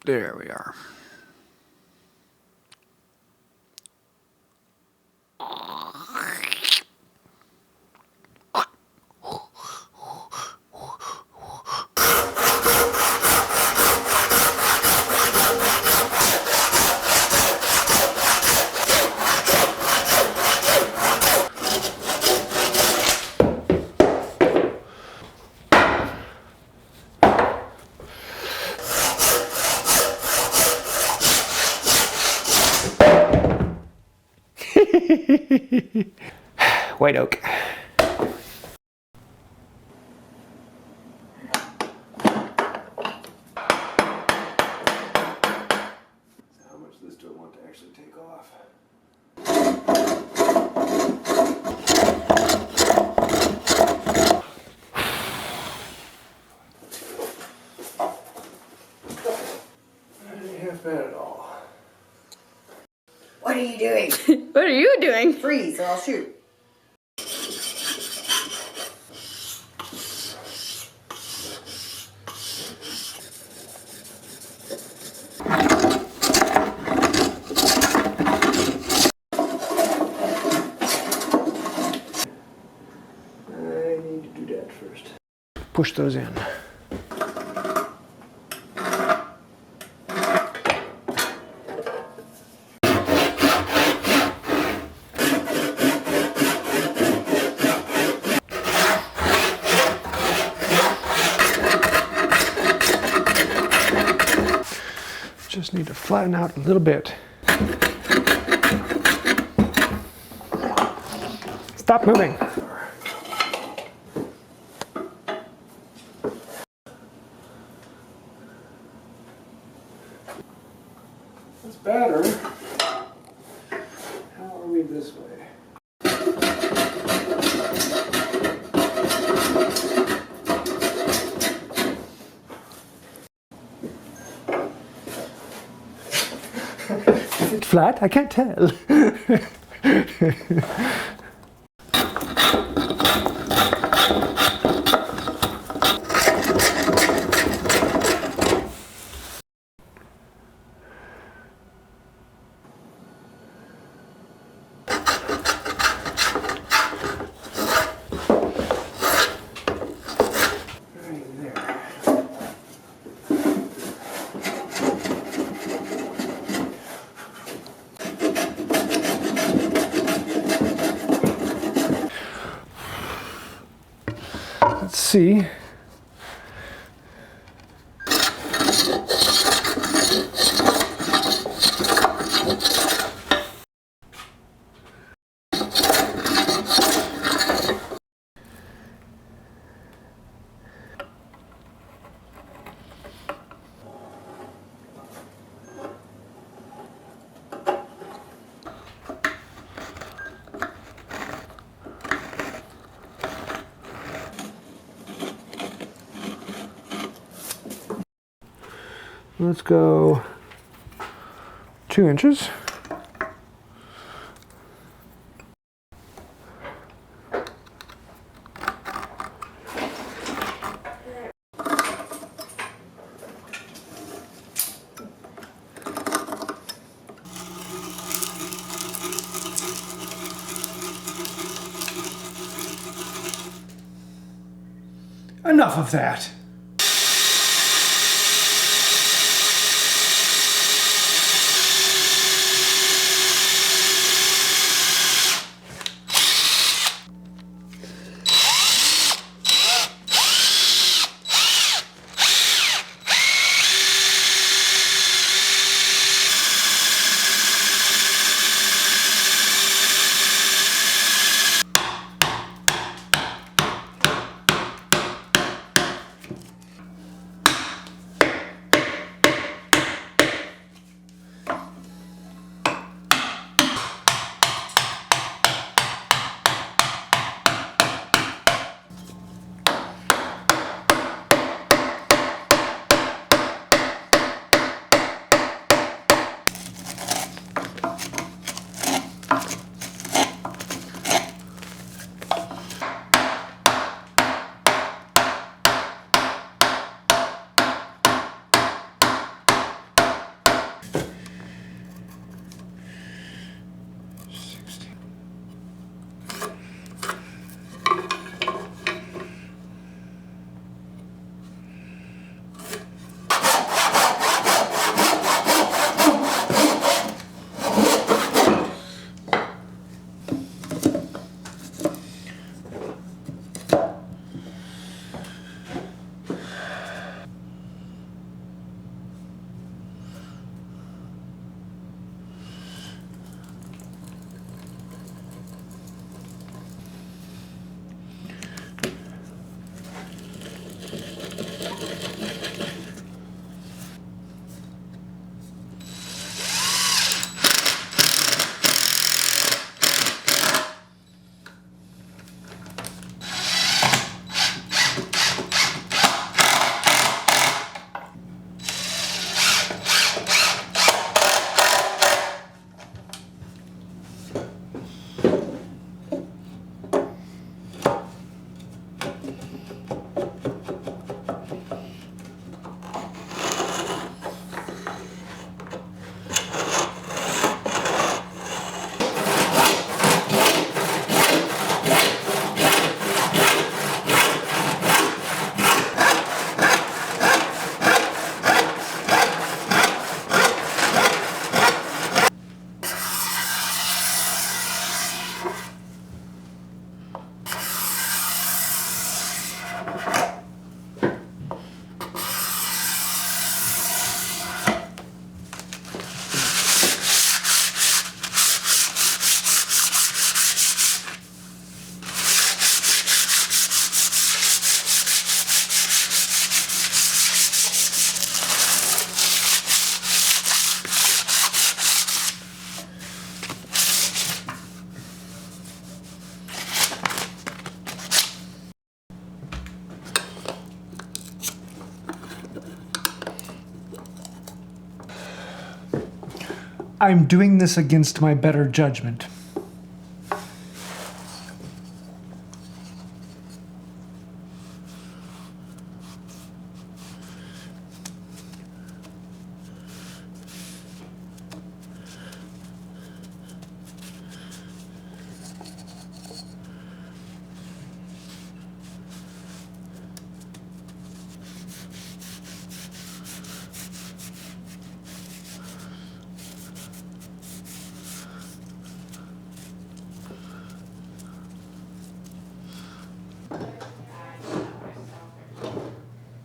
There we are. White oak. How much of this do I want to actually take off? That ain't half bad at all. What are you doing? What are you doing? Freeze or I'll shoot. I need to do that first. Push those in. Just need to flatten out a little bit. Stop moving. That's better. How are we this way? Is it flat? I can't tell. Let's see. Let's go 2 inches. Enough of that. I'm doing this against my better judgment.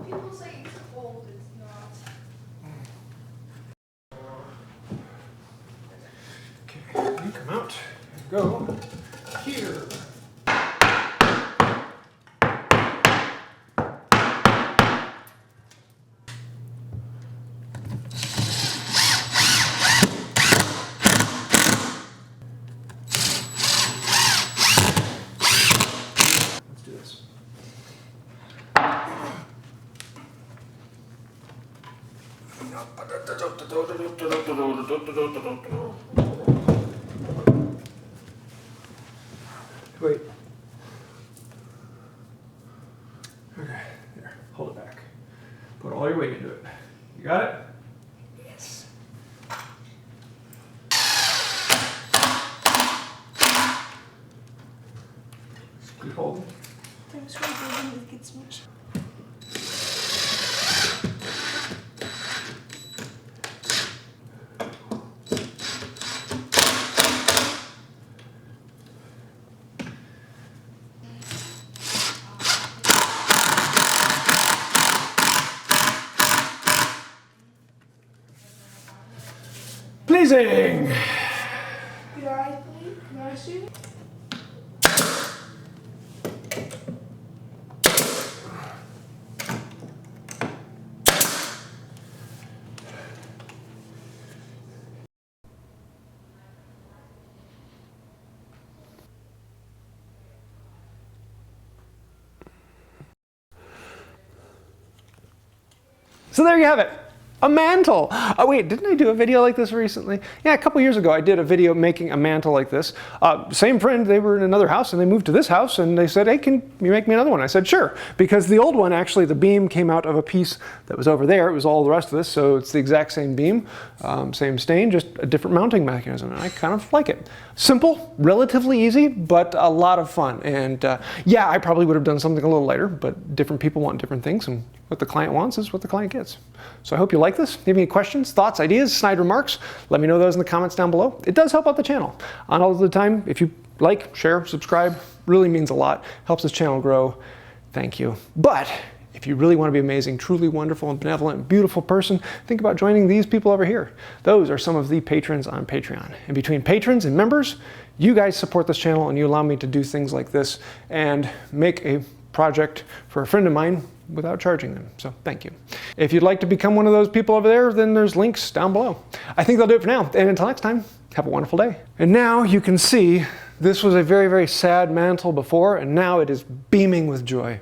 People say it's cold, it's not. Okay, you come out. Go here. Let's do this. Wait. Okay, there. Hold it back. Put all your weight into it. You got it? Yes. Keep holding. I'm sure it gets much. Pleasing! Could I please? Can I shoot? So there you have it. A mantle. Oh wait, didn't I do a video like this recently? Yeah, a couple years ago I did a video making a mantle like this. Same friend, they were in another house and they moved to this house and they said, hey, can you make me another one? I said, sure. Because the old one, actually, the beam came out of a piece that was over there. It was all the rest of this, so it's the exact same beam, same stain, just a different mounting mechanism. And I kind of like it. Simple, relatively easy, but a lot of fun. And yeah, I probably would have done something a little lighter, but different people want different things, and what the client wants is what the client gets. So I hope you like this. If you have any questions, thoughts, ideas, snide remarks, let me know those in the comments down below. It does help out the channel. On all the time, if you like, share, subscribe, really means a lot. Helps this channel grow. Thank you. But if you really want to be amazing, truly wonderful and benevolent and beautiful person, think about joining these people over here. Those are some of the patrons on Patreon. And between patrons and members, you guys support this channel and you allow me to do things like this and make a project for a friend of mine without charging them. So thank you. If you'd like to become one of those people over there, then there's links down below. I think that'll do it for now. And until next time, have a wonderful day. And now you can see this was a very, very sad mantle before, and now it is beaming with joy.